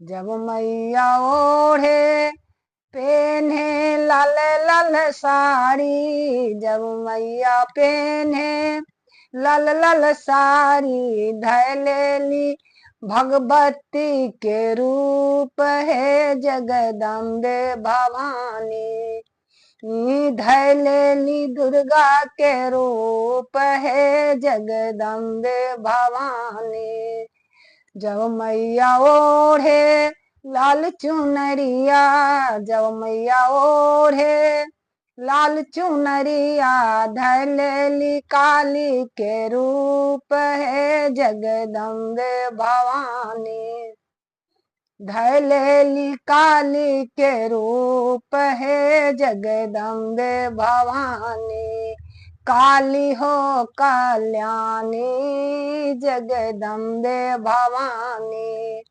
जब मैया ओढ़े पेन्हे लाल लाल साड़ी, जब मैया पेन्हे लाल लाल साड़ी, धैलेली भगवती के रूप है जगदम्बे भवानी। धैलेली दुर्गा के रूप है जगदम्बे भवानी। जब मैया ओढ़े लाल चुनरिया, जब मैया ओढ़े लाल चुनरिया, धैलेली काली के रूप है जगदम्बे भवानी। धैलेली काली के रूप है जगदम्बे भवानी। काली हो कल्याणी जगदम्बे भवानी।